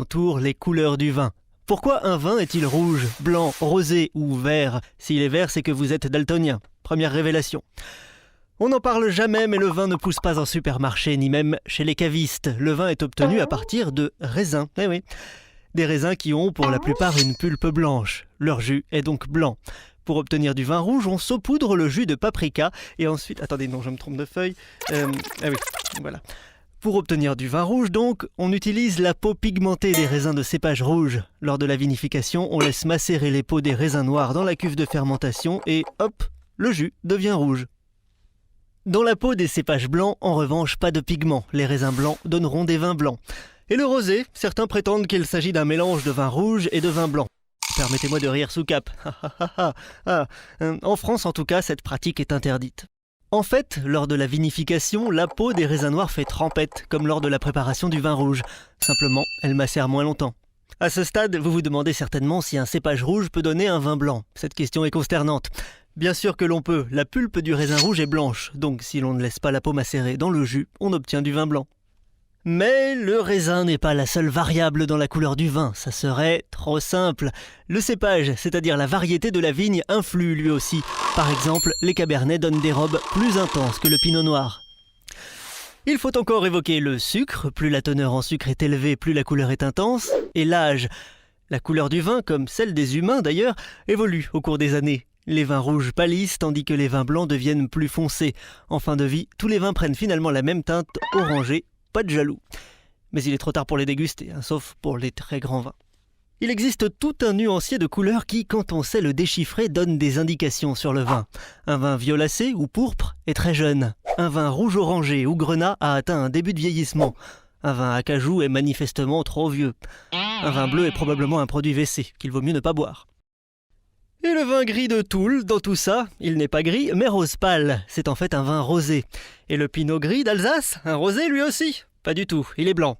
entoure les couleurs du vin. Pourquoi un vin est-il rouge, blanc, rosé ou vert? S'il est vert, c'est que vous êtes daltonien. Première révélation. On n'en parle jamais, mais le vin ne pousse pas en supermarché, ni même chez les cavistes. Le vin est obtenu à partir de raisins. Eh oui. Des raisins qui ont pour la plupart une pulpe blanche. Leur jus est donc blanc. Pour obtenir du vin rouge, on saupoudre le jus de paprika et ensuite... Attendez, non, je me trompe de feuille. Ah oui, voilà. Pour obtenir du vin rouge, donc, on utilise la peau pigmentée des raisins de cépage rouge. Lors de la vinification, on laisse macérer les peaux des raisins noirs dans la cuve de fermentation et hop, le jus devient rouge. Dans la peau des cépages blancs, en revanche, pas de pigment. Les raisins blancs donneront des vins blancs. Et le rosé, certains prétendent qu'il s'agit d'un mélange de vin rouge et de vin blanc. Permettez-moi de rire sous cap. En France, en tout cas, cette pratique est interdite. En fait, lors de la vinification, la peau des raisins noirs fait trempette, comme lors de la préparation du vin rouge. Simplement, elle macère moins longtemps. À ce stade, vous vous demandez certainement si un cépage rouge peut donner un vin blanc. Cette question est consternante. Bien sûr que l'on peut, la pulpe du raisin rouge est blanche, donc si l'on ne laisse pas la peau macérer dans le jus, on obtient du vin blanc. Mais le raisin n'est pas la seule variable dans la couleur du vin, ça serait trop simple. Le cépage, c'est-à-dire la variété de la vigne, influe lui aussi. Par exemple, les cabernets donnent des robes plus intenses que le pinot noir. Il faut encore évoquer le sucre, plus la teneur en sucre est élevée, plus la couleur est intense, et l'âge. La couleur du vin, comme celle des humains d'ailleurs, évolue au cours des années. Les vins rouges pâlissent tandis que les vins blancs deviennent plus foncés. En fin de vie, tous les vins prennent finalement la même teinte orangée. Pas de jaloux. Mais il est trop tard pour les déguster, sauf pour les très grands vins. Il existe tout un nuancier de couleurs qui, quand on sait le déchiffrer, donne des indications sur le vin. Un vin violacé ou pourpre est très jeune. Un vin rouge-orangé ou grenat a atteint un début de vieillissement. Un vin à cajou est manifestement trop vieux. Un vin bleu est probablement un produit WC, qu'il vaut mieux ne pas boire. Et le vin gris de Toul, dans tout ça, il n'est pas gris, mais rose pâle. C'est en fait un vin rosé. Et le pinot gris d'Alsace, un rosé lui aussi? Pas du tout, il est blanc.